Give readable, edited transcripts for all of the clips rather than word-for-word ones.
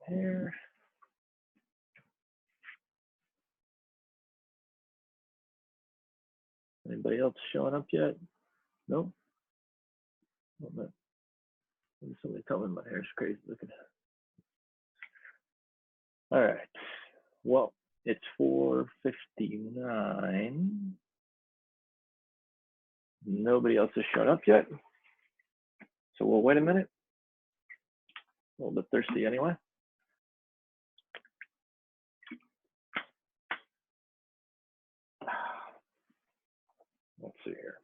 here. Anybody else showing up yet? No? Somebody tell me my hair's crazy looking. All right. Well, it's 4:59. Nobody else has shown up yet. So we'll wait a minute. A little bit thirsty anyway. Let's see here.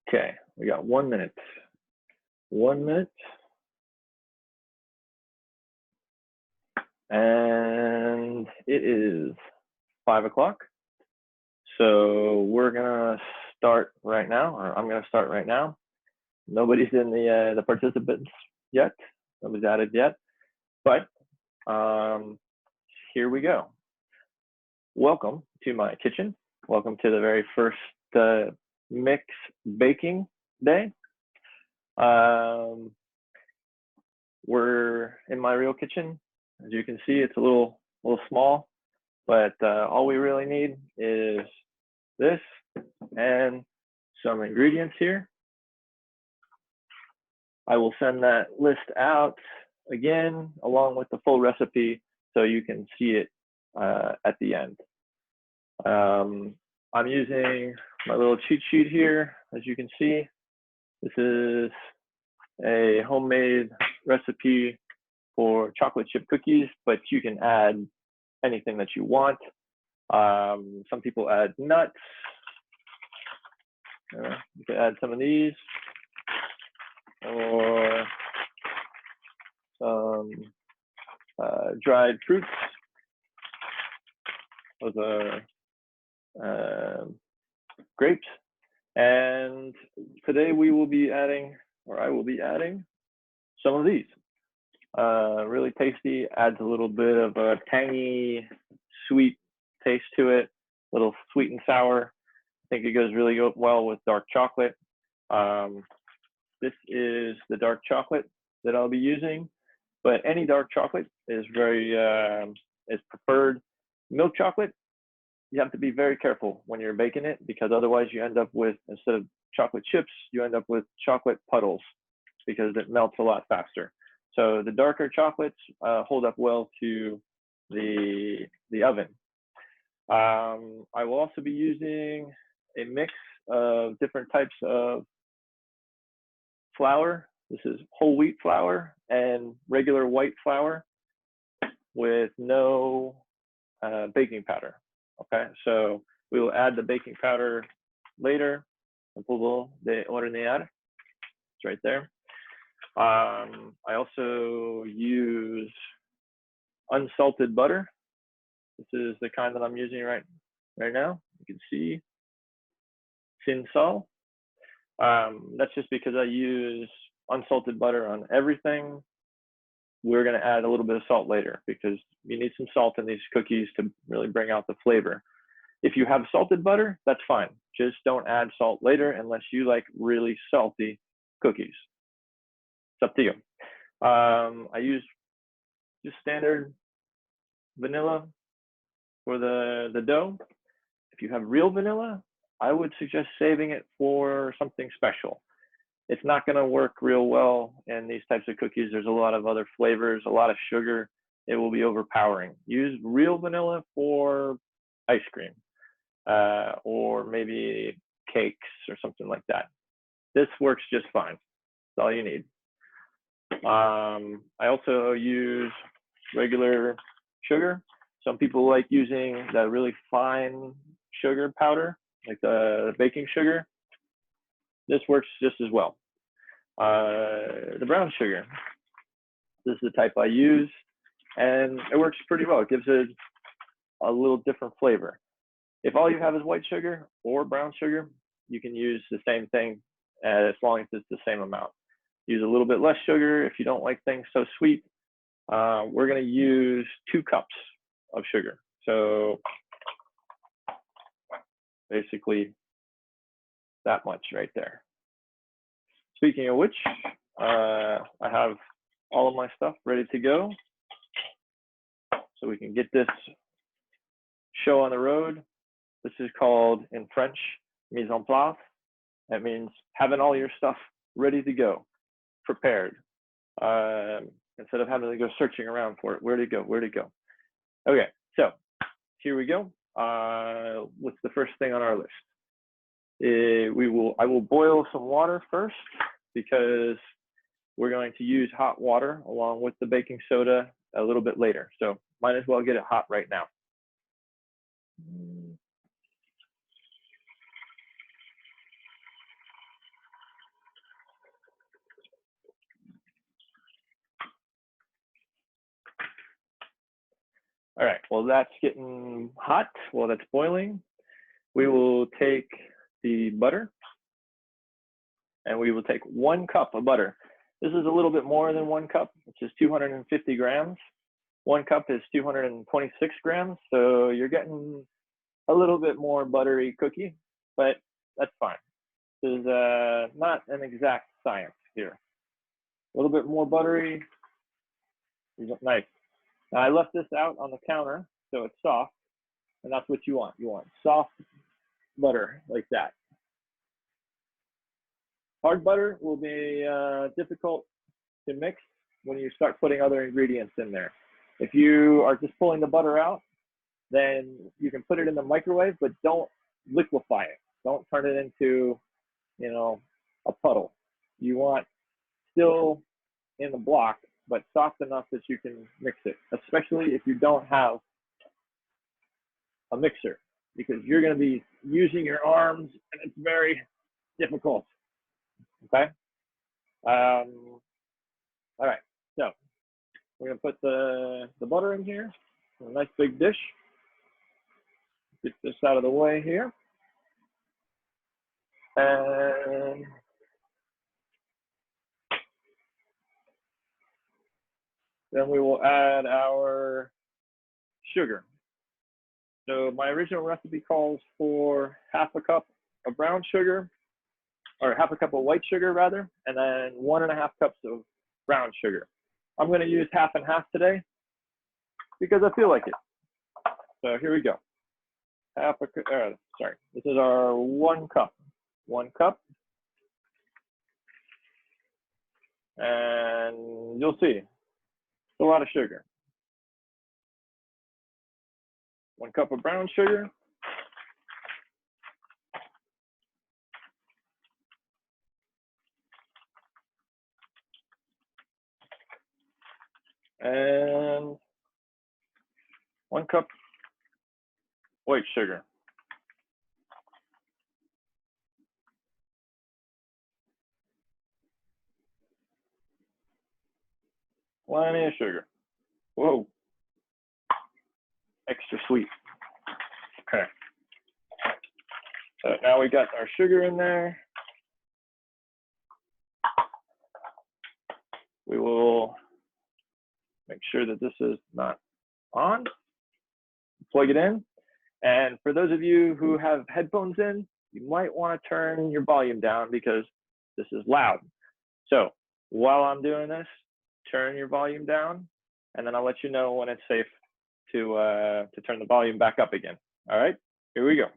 Okay, we got 1 minute. 1 minute. And it is 5 o'clock. So we're gonna start right now, or I'm gonna start right now. Nobody's in the participants yet. Nobody's added yet, but here we go. Welcome to my kitchen. Welcome to the very first Mick's baking day. We're in my real kitchen. As you can see, it's a little small, but all we really need is this and some ingredients here. I will send that list out again along with the full recipe so you can see it at the end. I'm using my little cheat sheet here. As you can see, this is a homemade recipe for chocolate chip cookies, but you can add anything that you want. Some people add nuts. You can add some of these, or some dried fruits. Those are grapes. And today we will be adding, or I will be adding, some of these. Really tasty, adds a little bit of a tangy, sweet taste to it, a little sweet and sour. I think it goes really well with dark chocolate. This is the dark chocolate that I'll be using, but any dark chocolate is is preferred. Milk chocolate, you have to be very careful when you're baking it, because otherwise you end up with, instead of chocolate chips, you end up with chocolate puddles because it melts a lot faster. So the darker chocolates hold up well to the oven. I will also be using a mix of different types of flour. This is whole wheat flour and regular white flour with no baking powder. Okay, so we will add the baking powder later. El polvo de hornear. It's right there. I also use unsalted butter. This is the kind that I'm using right now. You can see sin sal. That's just because I use unsalted butter on everything. We're going to add a little bit of salt later because you need some salt in these cookies to really bring out the flavor. If you have salted butter, that's fine. Just don't add salt later unless you like really salty cookies. It's up to you. I use just standard vanilla for the dough. If you have real vanilla, I would suggest saving it for something special. It's not going to work real well in these types of cookies. There's a lot of other flavors, a lot of sugar. It will be overpowering. Use real vanilla for ice cream or maybe cakes or something like that. This works just fine. That's all you need. I also use regular sugar. Some people like using the really fine sugar powder, like the baking sugar. This works just as well. the brown sugar. This is the type I use, and it works pretty well. It gives it a little different flavor. If all you have is white sugar or brown sugar, you can use the same thing as long as it's the same amount. Use a little bit less sugar if you don't like things so sweet. We're going to use 2 cups of sugar. So basically that much right there. Speaking of which, I have all of my stuff ready to go, so we can get this show on the road. This is called, in French, mise en place. That means having all your stuff ready to go, prepared, instead of having to go searching around for it. Where'd it go? Where'd it go? Okay, so here we go. What's the first thing on our list? I will boil some water first, because we're going to use hot water along with the baking soda a little bit later. So might as well get it hot right now. All right, well, that's getting hot. While that's boiling, we will take the butter, and we will take 1 cup of butter. This is a little bit more than 1 cup, which is 250 grams. 1 cup is 226 grams, so you're getting a little bit more buttery cookie, but that's fine. This is not an exact science here. A little bit more buttery, nice. Now, I left this out on the counter, so it's soft, and that's what you want. You want soft butter like that. Hard butter will be difficult to mix when you start putting other ingredients in there. If you are just pulling the butter out, then you can put it in the microwave, but don't liquefy it. Don't turn it into, you know, a puddle. You want still in the block, but soft enough that you can mix it, especially if you don't have a mixer, because you're going to be using your arms and it's very difficult. Okay. All right. So we're going to put the butter in here, a nice big dish. Get this out of the way here. And then we will add our sugar. So my original recipe calls for ½ cup of brown sugar, or ½ cup of white sugar rather, and then 1½ cups of brown sugar. I'm going to use half and half today because I feel like it. So here we go. Sorry, this is our 1 cup. 1 cup. And you'll see, it's a lot of sugar. 1 cup of brown sugar. And 1 cup white sugar. Plenty of sugar. Whoa. Extra sweet. Okay. So now we got our sugar in there. We will make sure that this is not on. Plug it in. And for those of you who have headphones in, you might want to turn your volume down because this is loud. So while I'm doing this, turn your volume down, and then I'll let you know when it's safe to turn the volume back up again. All right, here we go.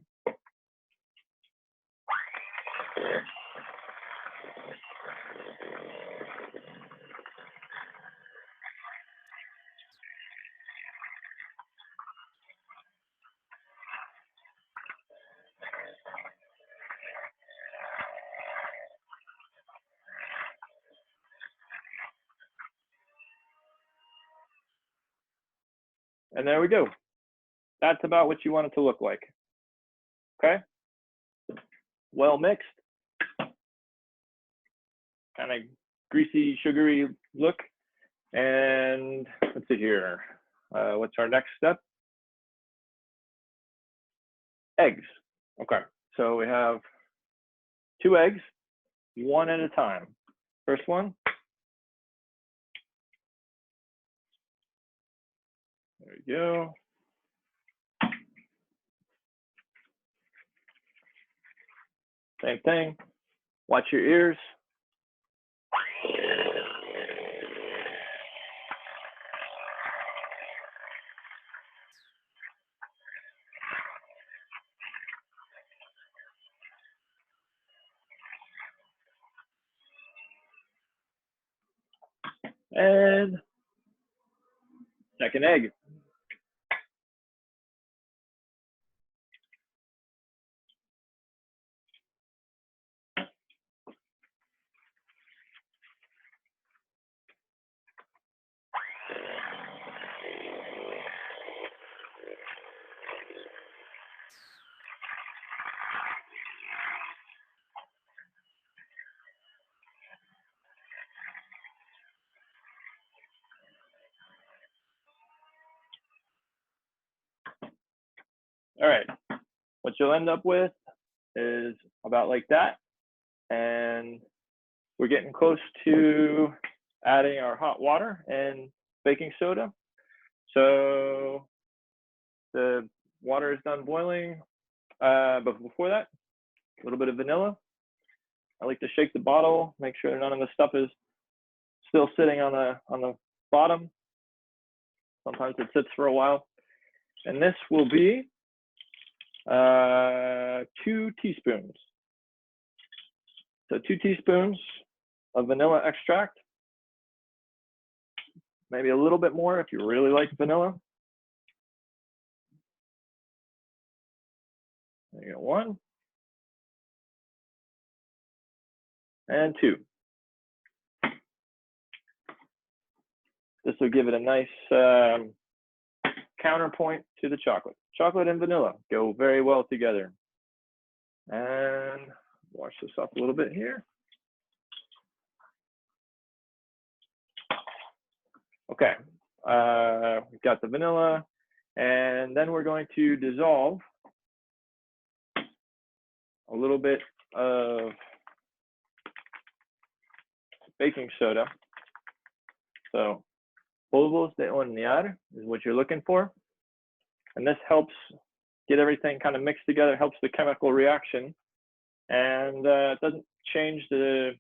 And there we go. That's about what you want it to look like. Okay? Well mixed. kind of greasy, sugary look. And let's see here. What's our next step? Eggs. Okay, so we have 2 eggs, one at a time. First one. There we go. Same thing. Watch your ears. And second egg. All right, what you'll end up with is about like that. And we're getting close to adding our hot water and baking soda. So the water is done boiling, but before that, a little bit of vanilla. I like to shake the bottle, make sure none of the stuff is still sitting on the bottom. Sometimes it sits for a while. And this will be 2 teaspoons. So 2 teaspoons of vanilla extract. Maybe a little bit more if you really like vanilla. There you go, 1. And 2. This will give it a nice counterpoint to the chocolate. Chocolate and vanilla go very well together. And wash this up a little bit here. Okay, we've got the vanilla, and then we're going to dissolve a little bit of baking soda. So polvos de hornear is what you're looking for. And this helps get everything kind of mixed together, helps the chemical reaction, and it doesn't change the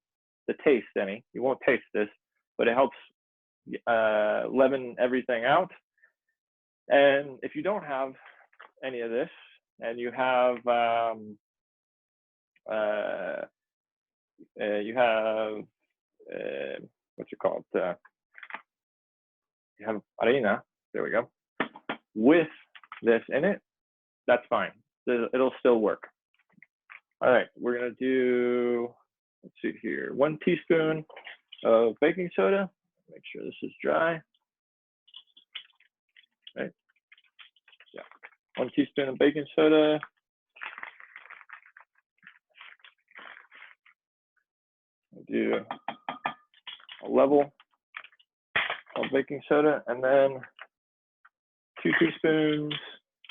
taste any. You won't taste this, but it helps leaven everything out. And if you don't have any of this, and you have what's it called? You have harina. There we go. With this in it, that's fine. It'll still work. All right, we're gonna do. Let's see here. 1 teaspoon of baking soda. Make sure this is dry. Right. Yeah. 1 teaspoon of baking soda. I'll do a level of baking soda, and then 2 teaspoons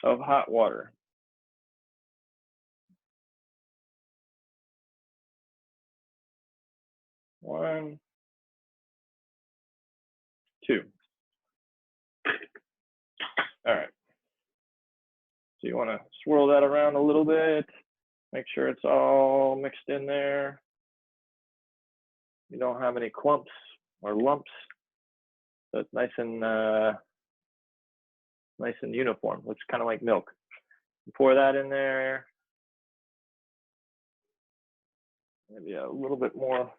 of hot water. One, 2. All right. So you want to swirl that around a little bit, make sure it's all mixed in there. You don't have any clumps or lumps. So it's nice and uniform. Looks kind of like milk. You pour that in there. Maybe a little bit more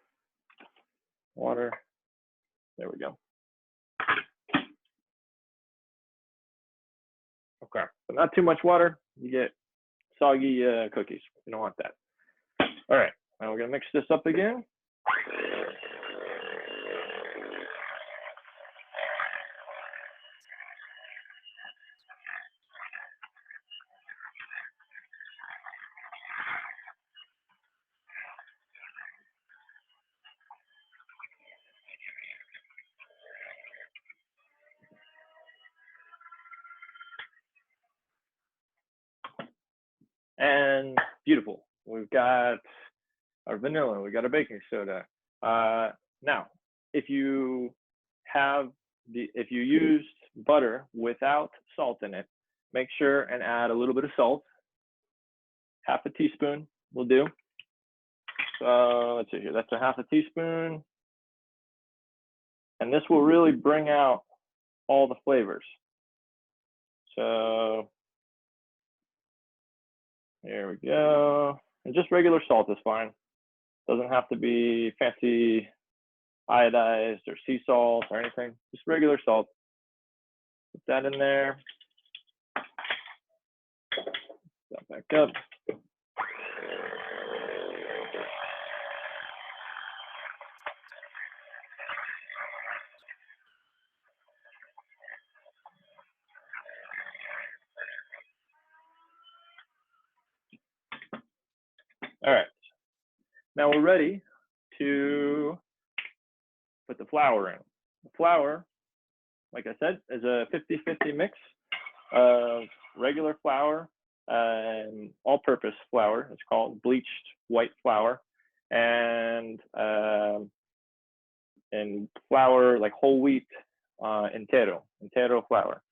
water. There we go. Okay, but not too much water. You get soggy cookies. You don't want that. All right, now we're gonna mix this up again. beautiful. We've got our vanilla, we got our baking soda. Now, if you used butter without salt in it, make sure and add a little bit of salt. Half a teaspoon will do. So let's see here, that's a half a teaspoon. And this will really bring out all the flavors. So here we go. And just regular salt is fine. Doesn't have to be fancy iodized or sea salt or anything. Just regular salt. Put that in there. Put that back up. All right. Now we're ready to put the flour in. The flour, like I said, is a 50-50 mix of regular flour and all-purpose flour. It's called bleached white flour, and flour like whole wheat entero flour.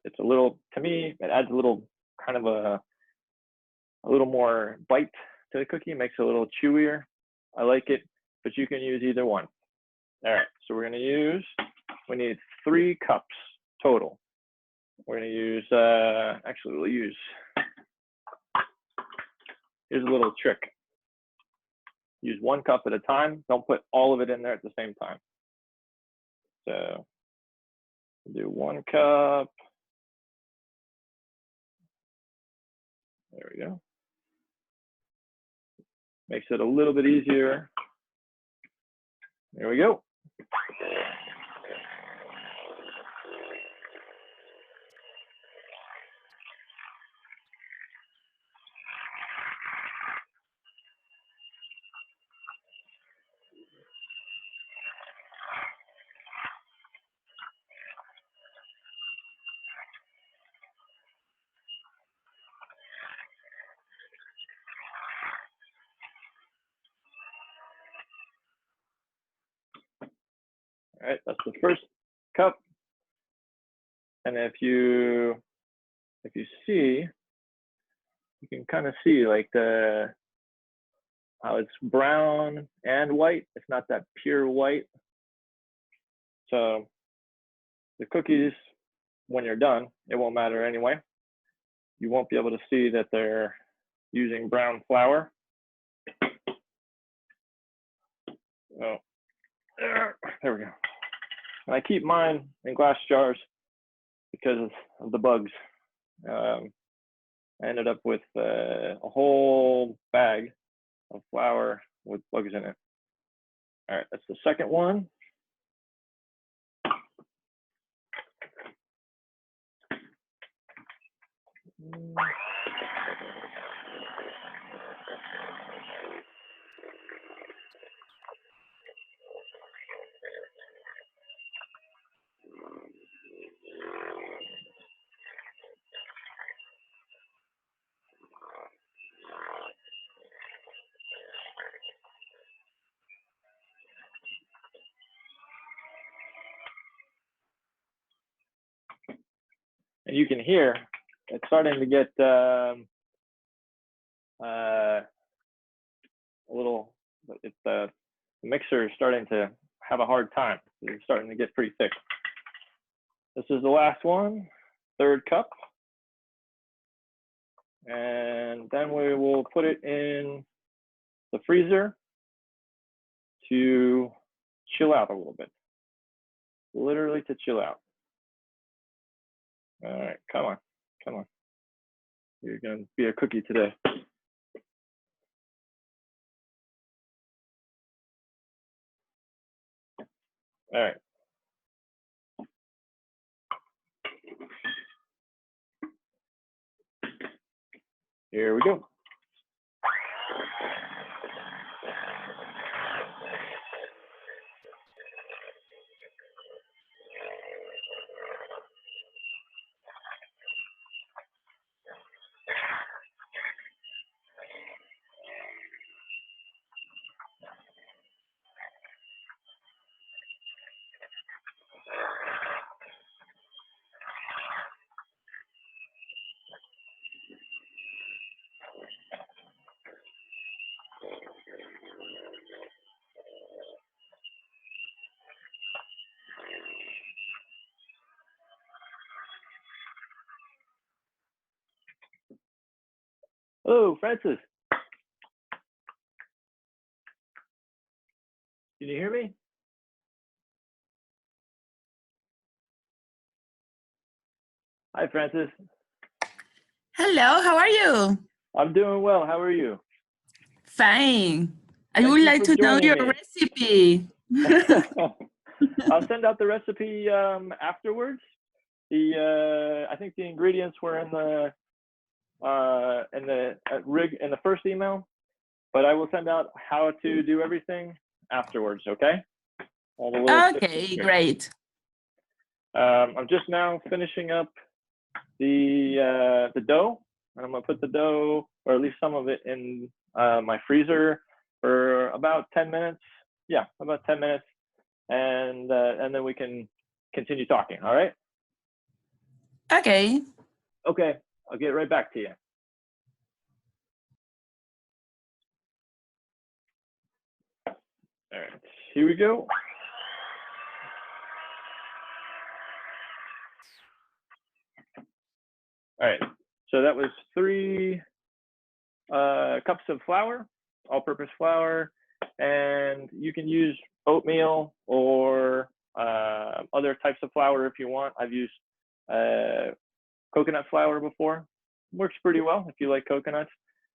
It's a little, to me, it adds a little kind of a little more bite to the cookie, makes it a little chewier. I like it, but you can use either one. All right, so we're gonna we need 3 cups total. We're gonna use, actually we'll use, here's a little trick. Use 1 cup at a time. Don't put all of it in there at the same time. So we'll do 1 cup. There we go. Makes it a little bit easier. There we go. All right, that's the first cup. And if you see, you can kind of see like how it's brown and white. It's not that pure white. So the cookies, when you're done, it won't matter anyway. You won't be able to see that they're using brown flour. Oh, there we go. And I keep mine in glass jars because of the bugs. I ended up with a whole bag of flour with bugs in it. All right, that's the second one. And you can hear it's starting to get a little, the mixer is starting to have a hard time. It's starting to get pretty thick. This is the last one, 3rd cup. And then we will put it in the freezer to chill out a little bit. Literally to chill out. All right, come on, come on. You're gonna be a cookie today. All right. Here we go. Hello, Francis. Can you hear me? Hi, Francis. Hello, how are you? I'm doing well. How are you? Fine. I Thank would you like for to know joining your me. recipe. I'll send out the recipe afterwards. I think the ingredients were in the first email, but I will send out how to do everything afterwards. Okay. All the little tips and Okay, tricks. great. I'm just now finishing up the dough, and I'm gonna put the dough, or at least some of it, in my freezer for about 10 minutes. Yeah, about 10 minutes, and then we can continue talking. All right. Okay. Okay, I'll get right back to you. All right, here we go. All right, so that was 3 cups of flour, all-purpose flour, and you can use oatmeal or other types of flour if you want. I've used coconut flour before. Works pretty well if you like coconuts.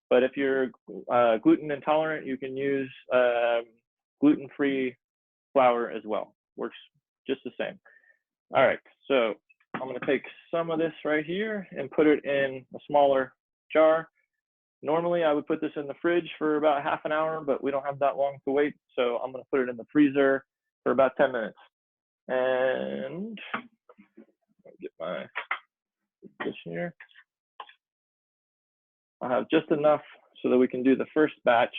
But if you're gluten intolerant, you can use gluten-free flour as well. Works just the same. All right, so I'm gonna take some of this right here and put it in a smaller jar. Normally I would put this in the fridge for about half an hour, but we don't have that long to wait. So I'm gonna put it in the freezer for about 10 minutes. And I'll get my dish here. I'll have just enough so that we can do the first batch.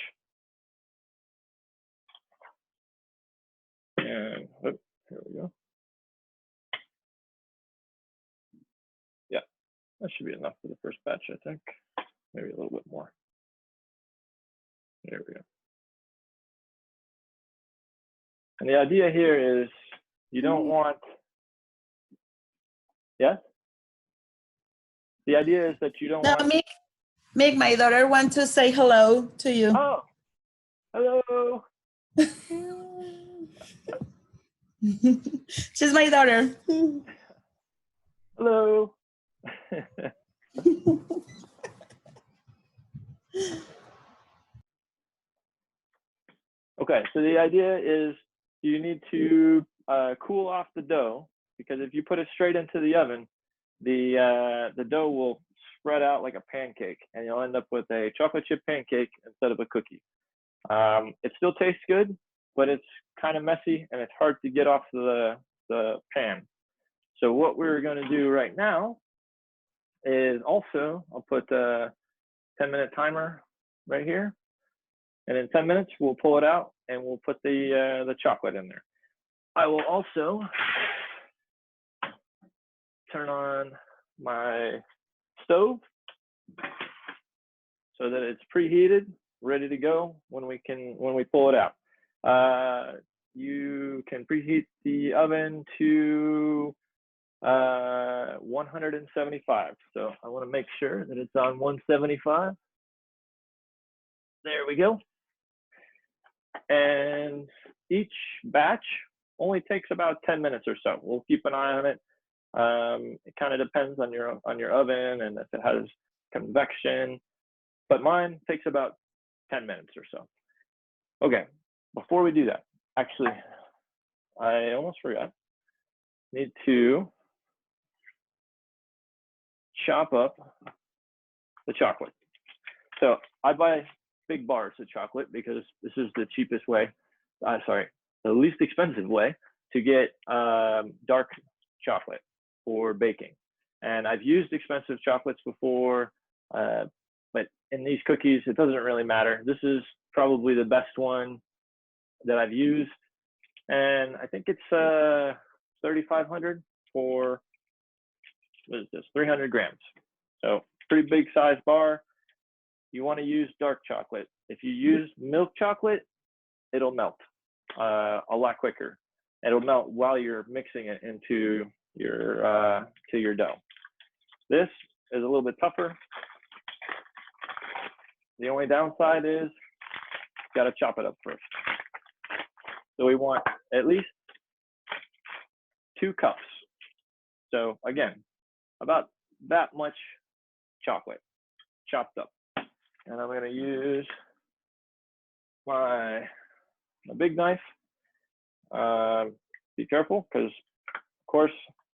And oh, here we go. Yeah, that should be enough for the first batch, I think. Maybe a little bit more. There we go. And the idea here is you don't want, yes? The idea is that you don't want. Mick, my daughter wants to say hello to you. Oh, hello. She's my daughter. Hello. Okay, so the idea is you need to cool off the dough, because if you put it straight into the oven, the dough will spread out like a pancake, and you'll end up with a chocolate chip pancake instead of a cookie. It still tastes good, but it's kind of messy and it's hard to get off the pan. So what we're going to do right now is also, I'll put a 10-minute timer right here. And in 10 minutes, we'll pull it out and we'll put the chocolate in there. I will also turn on my stove so that it's preheated, ready to go when we pull it out. You can preheat the oven to 175. So I want to make sure that it's on 175. There we go. And each batch only takes about 10 minutes or so. We'll keep an eye on it. It kind of depends on your oven and if it has convection, but mine takes about 10 minutes or so. Okay, before we do that, actually, I almost forgot. Need to chop up the chocolate. So I buy big bars of chocolate because this is the cheapest way, the least expensive way to get dark chocolate for baking. And I've used expensive chocolates before, but in these cookies, it doesn't really matter. This is probably the best one that I've used. And I think it's 3,500 for, what is this, 300 grams. So pretty big size bar. You want to use dark chocolate. If you use milk chocolate, it'll melt a lot quicker. It'll melt while you're mixing it into your dough. This is a little bit tougher. The only downside is got to chop it up first. So we want at least 2 cups. So again, about that much chocolate chopped up. And I'm going to use my big knife. Be careful, because of course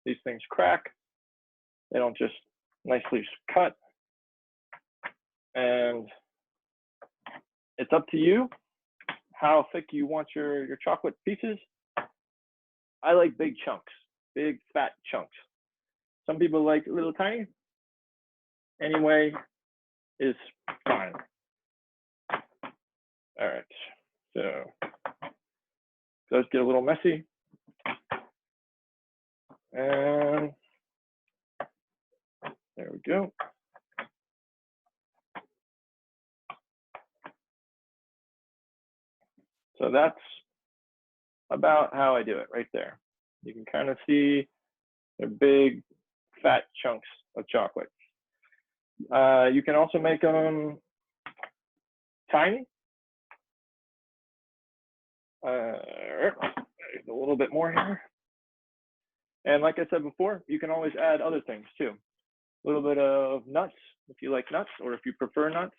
these things crack. They don't just nicely cut. And it's up to you how thick you want your chocolate pieces. I like big chunks, big fat chunks. Some people like a little tiny. Anyway, is fine. All right, so it does get a little messy. And there we go. So that's about how I do it right there. You can kind of see they're big, fat chunks of chocolate. You can also make them tiny. A little bit more here. And like I said before, you can always add other things too. A little bit of nuts, if you like nuts, or if you prefer nuts.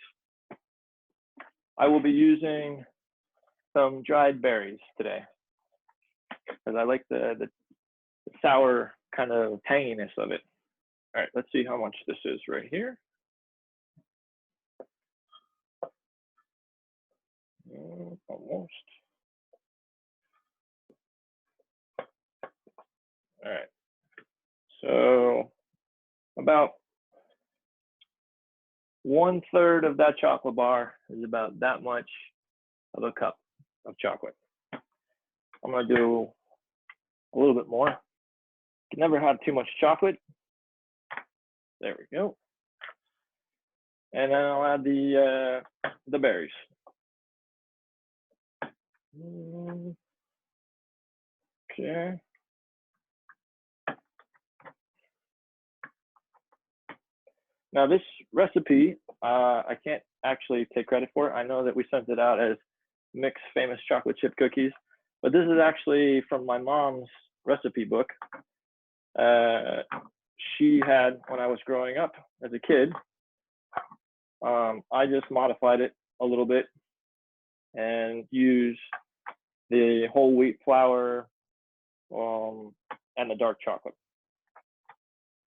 I will be using some dried berries today, because I like the sour kind of tanginess of it. All right, let's see how much this is right here. Almost. All right, so about 1/3 of that chocolate bar is about that much of a cup of chocolate. I'm gonna do a little bit more. You can never have too much chocolate. There we go. And then I'll add the berries. Okay. Now this recipe, I can't actually take credit for it. I know that we sent it out as Mick's famous chocolate chip cookies, but this is actually from my mom's recipe book. She had when I was growing up as a kid. I just modified it a little bit and used the whole wheat flour and the dark chocolate.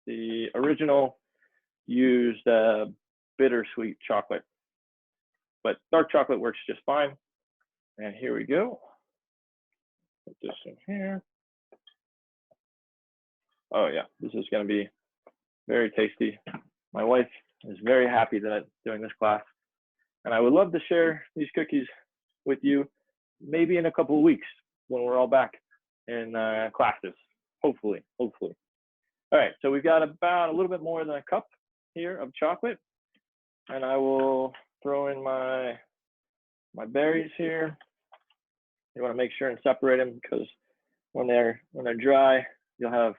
The original used bittersweet chocolate, but dark chocolate works just fine. And here we go. Put this in here. Oh yeah, this is going to be very tasty. My wife is very happy that I'm doing this class, and I would love to share these cookies with you maybe in a couple of weeks when we're all back in classes, hopefully. All right, so we've got about a little bit more than a cup here of chocolate, and I will throw in my berries here. You want to make sure and separate them, because when they're dry, you'll have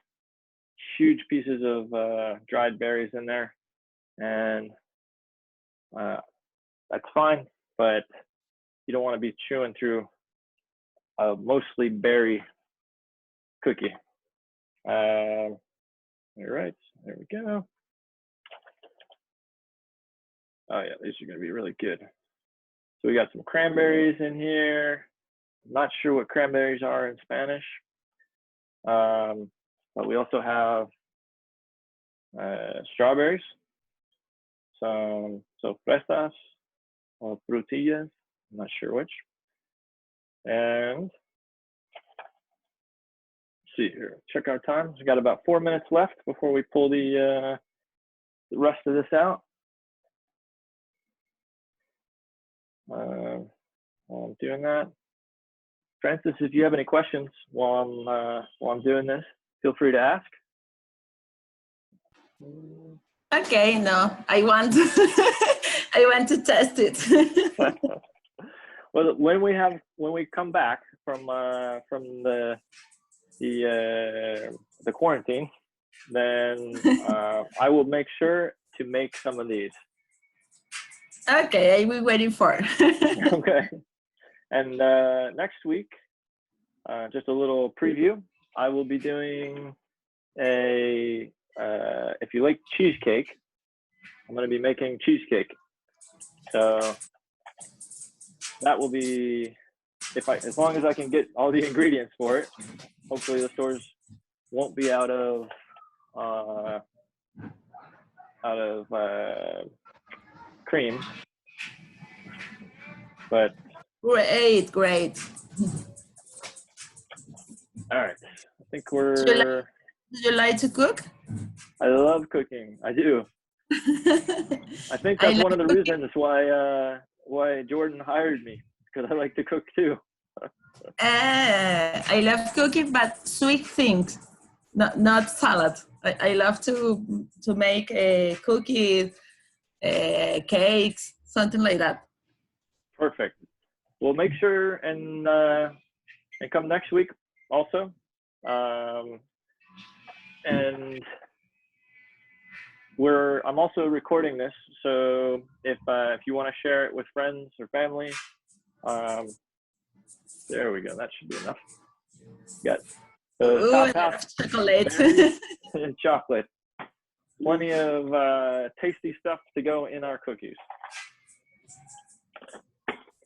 huge pieces of dried berries in there, and that's fine, but you don't want to be chewing through a mostly berry cookie. All right, there we go. Oh yeah, these are going to be really good. So we got some cranberries in here. I'm not sure what cranberries are in Spanish, but we also have strawberries, some fresas or frutillas, I'm not sure which. And let's see here, check our time. We got about 4 minutes left before we pull the rest of this out. While I'm doing that, Francis, if you have any questions while I'm doing this, feel free to ask. Okay, no, I want I want to test it. Well, when we come back from the quarantine, then I will make sure to make some of these. Okay, I will waiting for. Okay. And next week, just a little preview. I will be doing a, if you like cheesecake, I'm going to be making cheesecake. So that will be, as long as I can get all the ingredients for it. Hopefully the stores won't be out of cream, but Great. all right. I think Do you like, we're. do you like to cook? I love cooking. I do. I think I that's one of the like cooking. reasons why Jordan hired me, because I like to cook too. I love cooking, but sweet things, not salad. I love to make cookies, cakes, something like that. Perfect. Well, make sure and come next week also. And I'm also recording this, so if you want to share it with friends or family, there we go. That should be enough. Got the Ooh, top I half love chocolate. berries and chocolate. Plenty of tasty stuff to go in our cookies.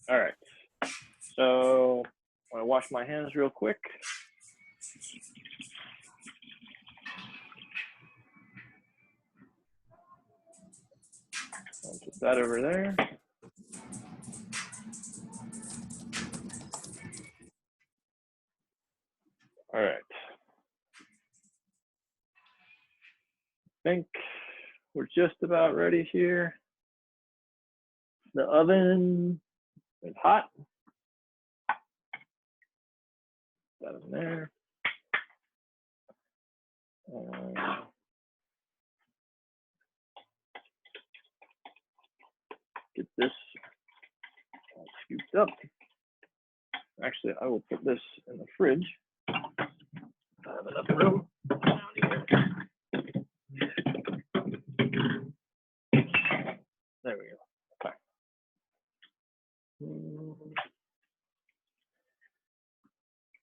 All right. So I'm gonna wash my hands real quick. I'll put that over there. All right. I think we're just about ready here. The oven is hot. Put that in there. Get this all scooped up. Actually, I will put this in the fridge. I have enough room down here. There we go. Okay.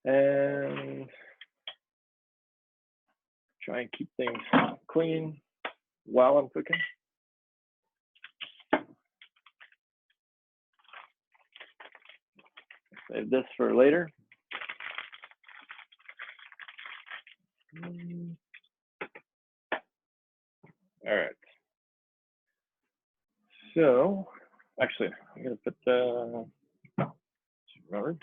And try and keep things clean while I'm cooking. Save this for later. All right. So, actually, I'm gonna put remember.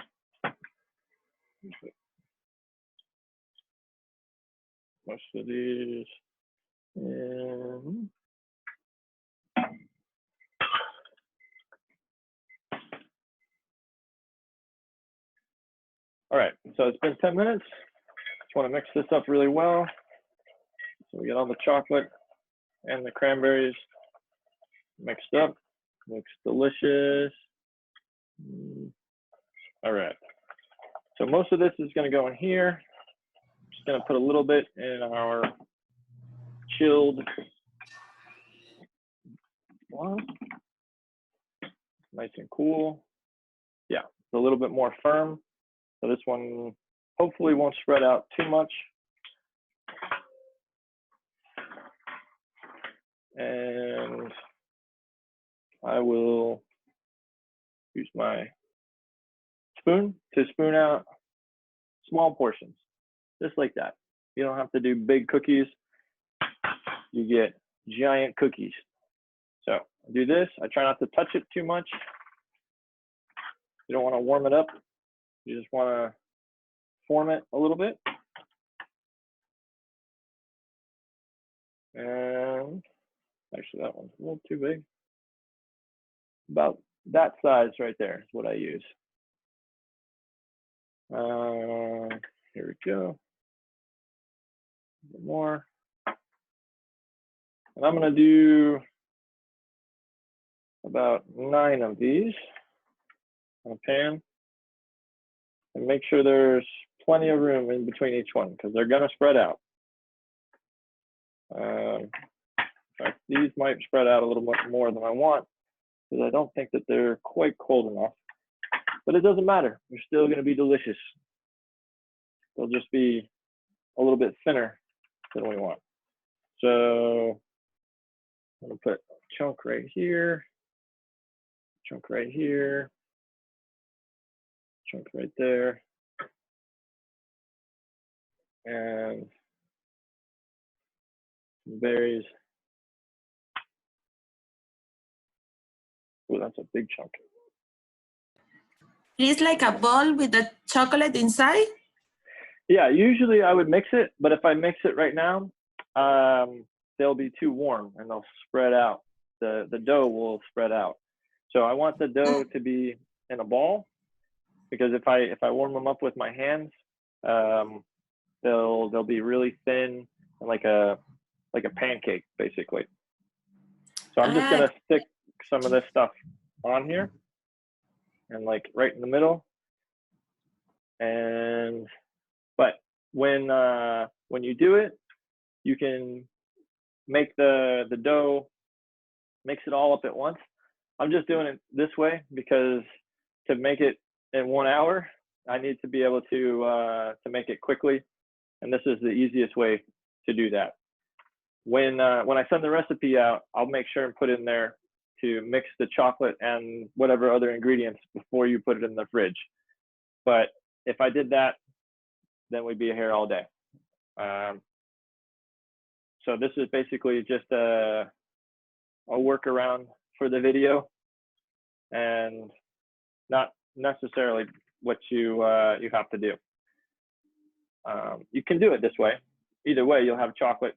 Most of these in. All right, so it's been 10 minutes. Just want to mix this up really well. So we get all the chocolate and the cranberries mixed up. Looks delicious. All right. So most of this is going to go in here. Just going to put a little bit in our chilled one. Nice and cool. Yeah, it's a little bit more firm. So this one hopefully won't spread out too much. And I will use my spoon to spoon out small portions, just like that. You don't have to do big cookies. You get giant cookies. So I do this. I try not to touch it too much. You don't want to warm it up. You just want to form it a little bit. And actually, that one's a little too big. About that size right there is what I use. Here we go. A bit more. And I'm going to do about 9 of these on a pan. And make sure there's plenty of room in between each one because they're going to spread out. In fact, these might spread out a little bit more than I want. because I don't think that they're quite cold enough. But it doesn't matter. They're still going to be delicious. They'll just be a little bit thinner than we want. So I'm going to put a chunk right here, chunk right here, chunk right there, and some berries. Oh, that's a big chunk. It's like a ball with the chocolate inside? Yeah, usually I would mix it, but if I mix it right now, they'll be too warm and they'll spread out. The dough will spread out. So I want the dough to be in a ball, because if I warm them up with my hands, they'll be really thin and like a pancake basically. So I'm just gonna stick some of this stuff on here and like right in the middle. And but when you do it, you can make the dough, mix it all up at once. I'm just doing it this way because to make it in 1 hour, I need to be able to make it quickly, and this is the easiest way to do that. When I send the recipe out, I'll make sure and put in there to mix the chocolate and whatever other ingredients before you put it in the fridge. But if I did that, then we'd be here all day. So this is basically just a workaround for the video, and not necessarily what you have to do. You can do it this way. Either way, you'll have chocolate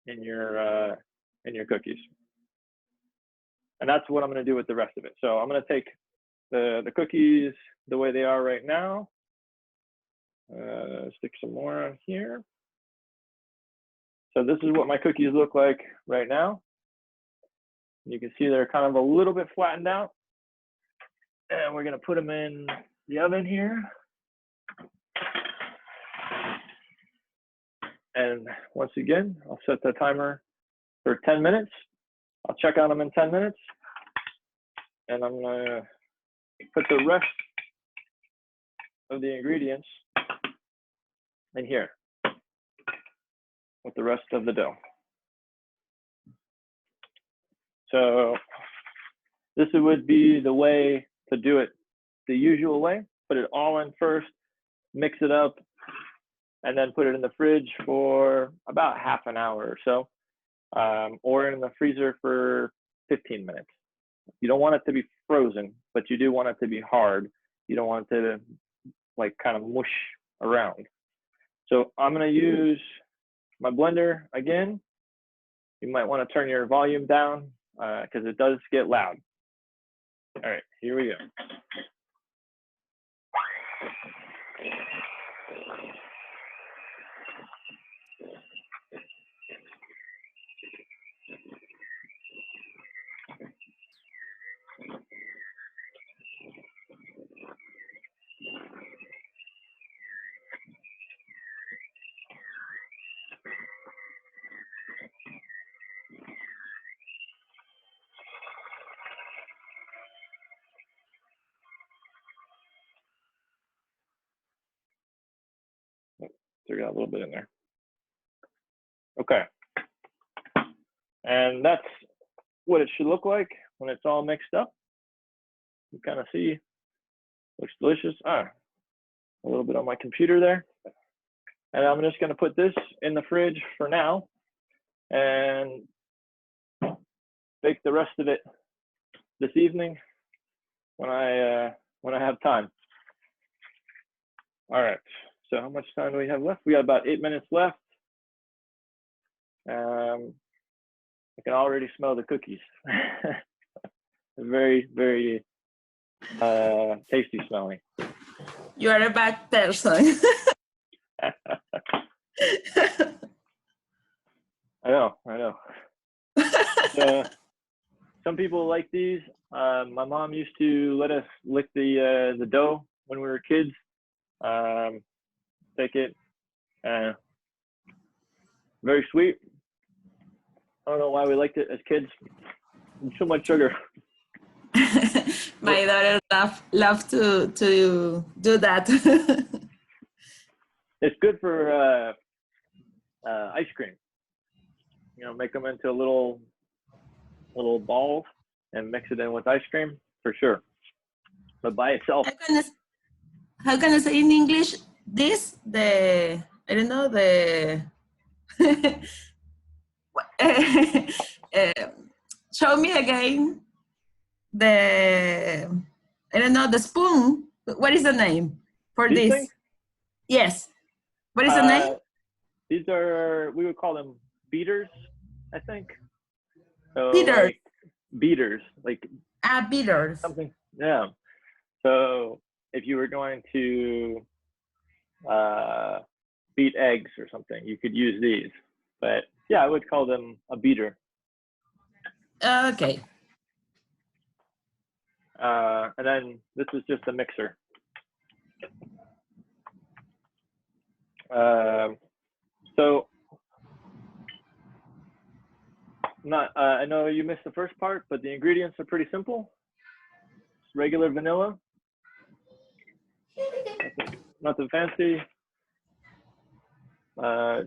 in your cookies, and that's what I'm going to do with the rest of it. So I'm going to take the cookies the way they are right now. Stick some more on here. So this is what my cookies look like right now. You can see they're kind of a little bit flattened out. And we're gonna put them in the oven here. And once again, I'll set the timer for 10 minutes. I'll check on them in 10 minutes. And I'm gonna put the rest of the ingredients in here with the rest of the dough. So this would be the way to do it the usual way. Put it all in first, mix it up, and then put it in the fridge for about half an hour or so, or in the freezer for 15 minutes. You don't want it to be frozen, but you do want it to be hard. You don't want it to like kind of mush around. So I'm gonna use my blender again. You might want to turn your volume down because it does get loud. All right, here we go. So we got a little bit in there. Okay. And that's what it should look like when it's all mixed up. You kind of see, looks delicious. A little bit on my computer there. And I'm just gonna put this in the fridge for now and bake the rest of it this evening when I have time. All right, so how much time do we have left? We got about 8 minutes left. I can already smell the cookies. Very, very tasty smelling. You are a bad person. I know. Some people like these. My mom used to let us lick the dough when we were kids. Take it. Very sweet. I don't know why we liked it as kids. Too much sugar. My daughter love to do that. It's good for ice cream. You know, make them into little balls and mix it in with ice cream for sure. But by itself, How can I say in English this? I don't know, uh, show me again I don't know, the spoon. What is the name for these this? things, Yes. What is the name? these are, we would call them beaters, I think. So Beaters. like beaters, like Beaters. something. Yeah. So if you were going to beat eggs or something, you could use these. But yeah, I would call them a beater. Okay. And then this is just a mixer. So I know you missed the first part, but the ingredients are pretty simple. It's regular vanilla, nothing fancy.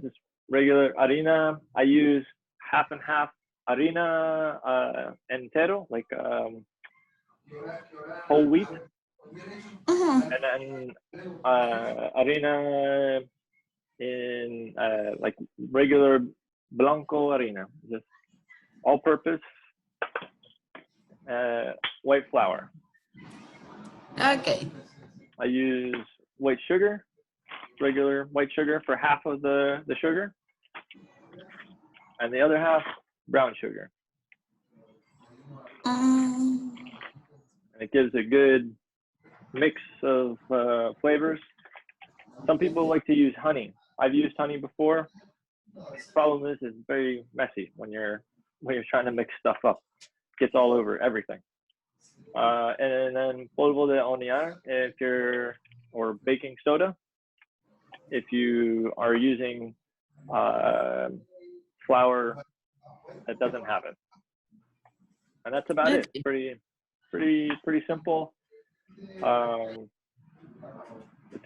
Just regular harina. I use half and half harina entero, like whole wheat, and then harina in like regular blanco harina, just all-purpose white flour. Okay. I use white sugar, regular white sugar for half of the sugar, and the other half brown sugar. And it gives a good mix of flavors. Some people like to use honey. I've used honey before. Problem is, it's very messy when you're trying to mix stuff up. It gets all over everything. And then polvo de hornear, or baking soda, if you are using flour that doesn't have it. And that's about it. Pretty simple. Let's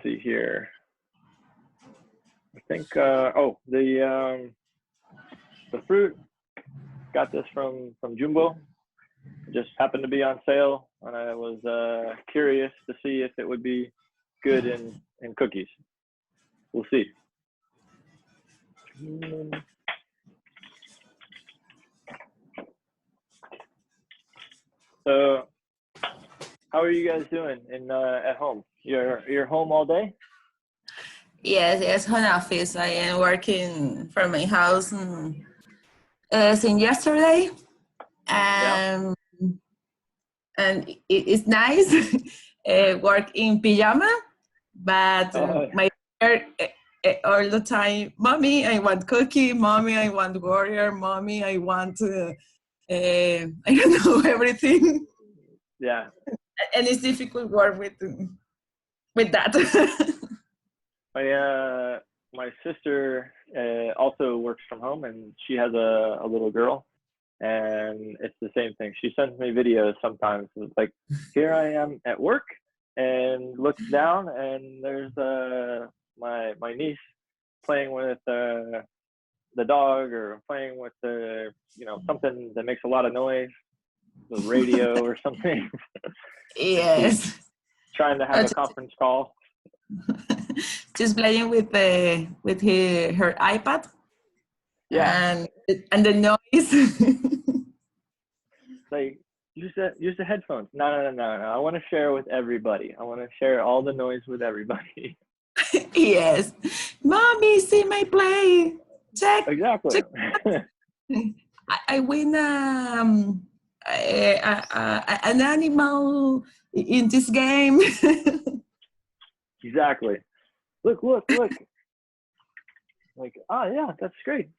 see here. I think the fruit, got this from Jumbo. It just happened to be on sale, and I was curious to see if it would be good in cookies. We'll see. So, how are you guys doing at home? You're home all day? Yes, home office. I am working from my house since yesterday, and it's nice. Work in pajama, but my all the time, mommy, I want cookie. Mommy, I want warrior. Mommy, I want I don't know, everything. Yeah. And it's difficult work with that. My sister also works from home, and she has a little girl, and it's the same thing. She sends me videos sometimes. It's like, here I am at work, and looks down, and there's my niece playing with the dog, or playing with something that makes a lot of noise, the radio or something. Yes. Trying to have a conference call. Just playing with her iPad. Yeah. And the noise. Like, use the headphones. No. I want to share with everybody. I want to share all the noise with everybody. Yes. Mommy, see my play. Check. Exactly. Check. I win an animal in this game. Exactly. Look. Like, oh yeah, that's great.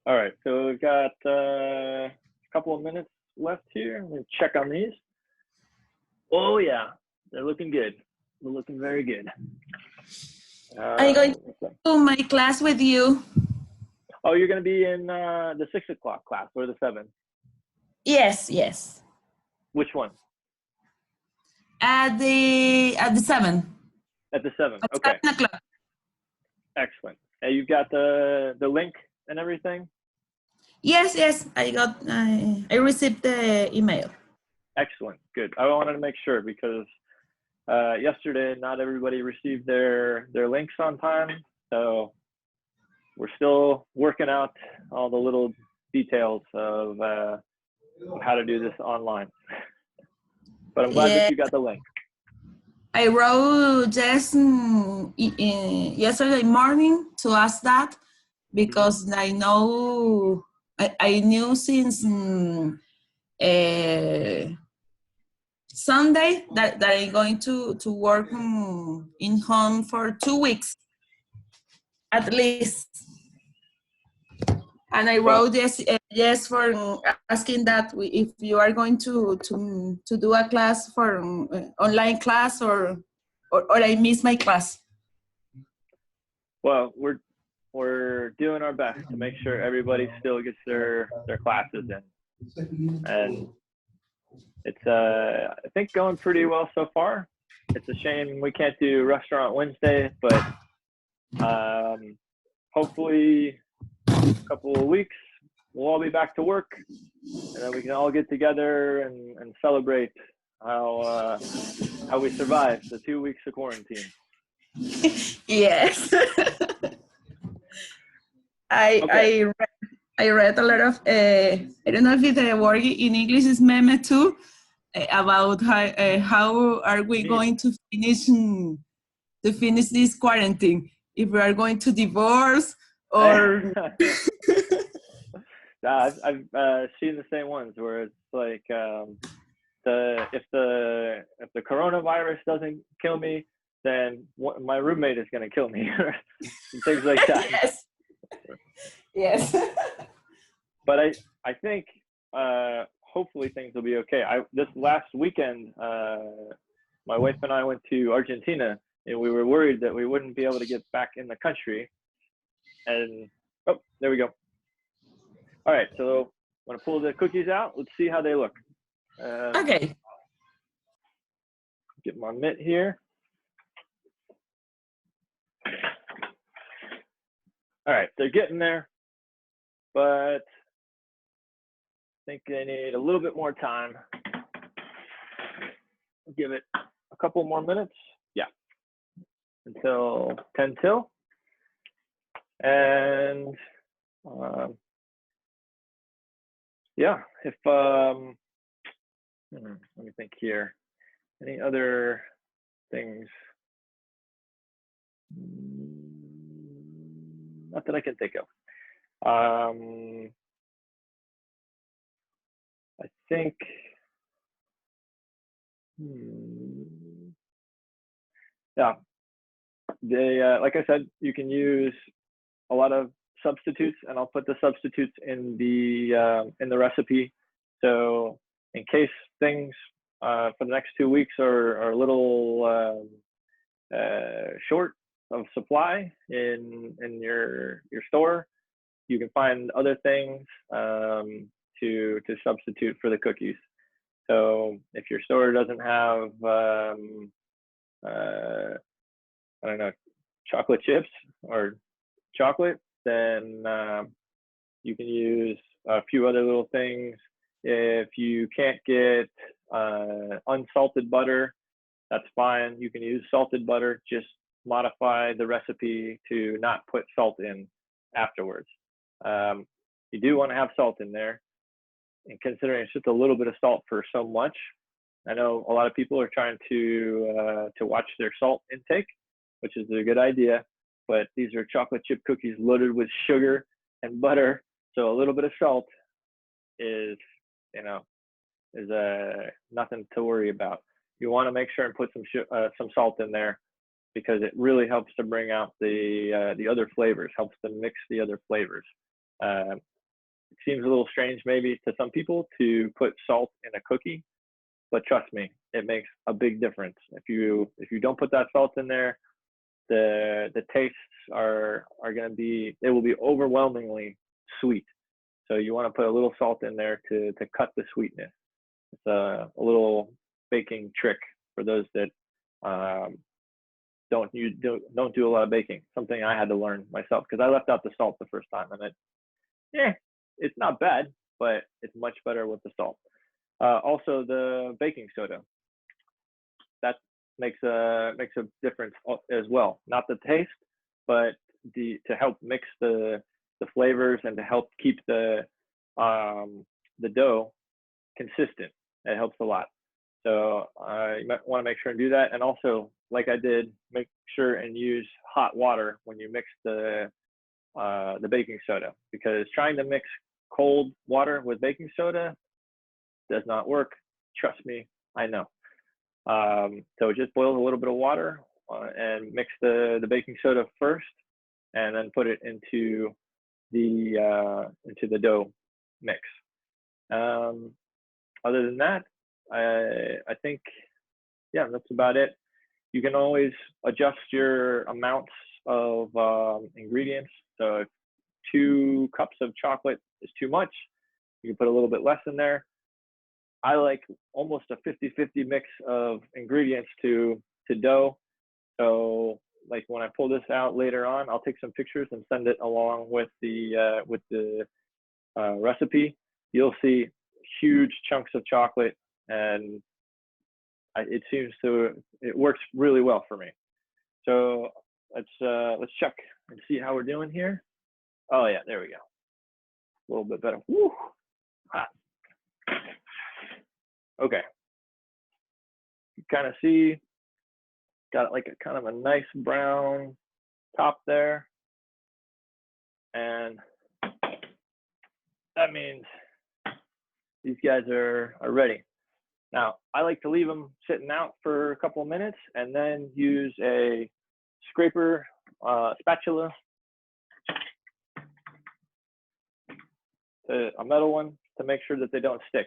All right, so we've got a couple of minutes left here. Let me check on these. Oh yeah, they're looking good. They're looking very good. I'm going to do my class with you. Oh, you're going to be in the 6 o'clock class or the 7? Yes, yes. Which one? At the 7. At the 7. At Okay. 7 o'clock. Excellent. And you've got the link and everything? Yes, yes. I received the email. Excellent. Good. I wanted to make sure because yesterday not everybody received their links on time. So we're still working out all the little details of how to do this online. But I'm glad that you got the link. I wrote just yesterday morning to ask that because I know I knew since Sunday that I'm going to work in home for 2 weeks at least. And I wrote yes for asking that if you are going to do a class for online class or I miss my class. Well, we're doing our best to make sure everybody still gets their classes in, and it's I think going pretty well so far. It's a shame we can't do Restaurant Wednesday, but hopefully a couple of weeks we'll all be back to work, and then we can all get together and celebrate how we survived the 2 weeks of quarantine. Yes. I read a lot of I don't know if the word in English is meme too, about how are we going to finish this quarantine, if we are going to divorce or I've seen the same ones where it's like if the coronavirus doesn't kill me, then my roommate is going to kill me. And things like that. Yes. Yes. But I think hopefully things will be okay. This last weekend, my wife and I went to Argentina, and we were worried that we wouldn't be able to get back in the country. And oh, there we go. All right, so I'm gonna pull the cookies out. Let's see how they look. Okay. Get my mitt here. All right, they're getting there, but I think they need a little bit more time. I'll give it a couple more minutes. Yeah, until 10 till. And yeah, if let me think here. Any other things? Not that I can think of. I think yeah, they like I said, you can use a lot of substitutes, and I'll put the substitutes in the recipe. So in case things for the next 2 weeks are a little short of supply in your store, you can find other things to substitute for the cookies. So if your store doesn't have I don't know, chocolate chips or chocolate, then you can use a few other little things. If you can't get unsalted butter, that's fine. You can use salted butter. Just modify the recipe to not put salt in afterwards. You do want to have salt in there, and considering it's just a little bit of salt for so much, I know a lot of people are trying to watch their salt intake, which is a good idea. But these are chocolate chip cookies loaded with sugar and butter, so a little bit of salt is nothing to worry about. You want to make sure and put some salt in there, because it really helps to bring out the other flavors, helps to mix the other flavors. It seems a little strange maybe to some people to put salt in a cookie, but trust me, it makes a big difference. If you don't put that salt in there, the tastes are going to be, they will be overwhelmingly sweet. So you want to put a little salt in there to cut the sweetness. It's a little baking trick for those that don't do a lot of baking. Something I had to learn myself because I left out the salt the first time, and it's not bad, but it's much better with the salt. Also, the baking soda, that makes a difference as well. Not the taste, but to help mix the flavors and to help keep the dough consistent. It helps a lot. So you might want to make sure and do that. And also, like I did, make sure and use hot water when you mix the baking soda, because trying to mix cold water with baking soda does not work. Trust me, I know. So just boil a little bit of water and mix the baking soda first, and then put it into the dough mix. Other than that, I think, yeah, that's about it. You can always adjust your amounts of ingredients. So if 2 cups of chocolate is too much, you can put a little bit less in there. I like almost a 50-50 mix of ingredients to dough. So like when I pull this out later on, I'll take some pictures and send it along with the recipe. You'll see huge chunks of chocolate, and it works really well for me. So let's check and see how we're doing here. Oh yeah, there we go. A little bit better. Woo! Hot. Okay. You kind of see, got like a kind of a nice brown top there, and that means these guys are ready. Now, I like to leave them sitting out for a couple of minutes and then use a scraper, spatula, a metal one, to make sure that they don't stick.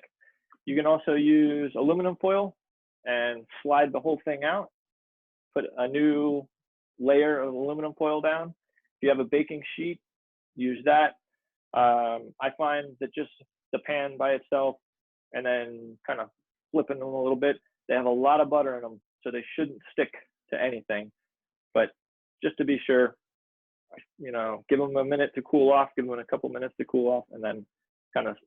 You can also use aluminum foil and slide the whole thing out, put a new layer of aluminum foil down. If you have a baking sheet, use that. I find that just the pan by itself and then kind of flipping them a little bit, they have a lot of butter in them, so they shouldn't stick to anything. But just to be sure, you know, give them a minute to cool off, give them a couple minutes to cool off, and then kind of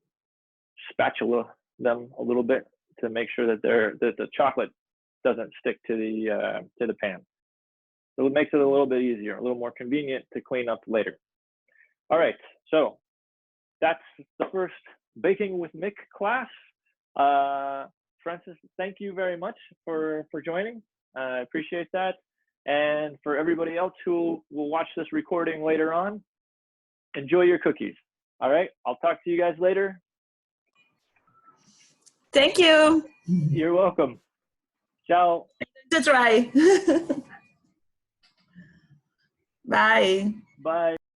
spatula them a little bit to make sure that the chocolate doesn't stick to the pan. So it makes it a little bit easier, a little more convenient to clean up later. All right, so that's the first Baking with Mick class. Francis, thank you very much for joining. I appreciate that. And for everybody else who will watch this recording later on, enjoy your cookies. All right, I'll talk to you guys later. Thank you. You're welcome. Ciao. To try. Bye. Bye.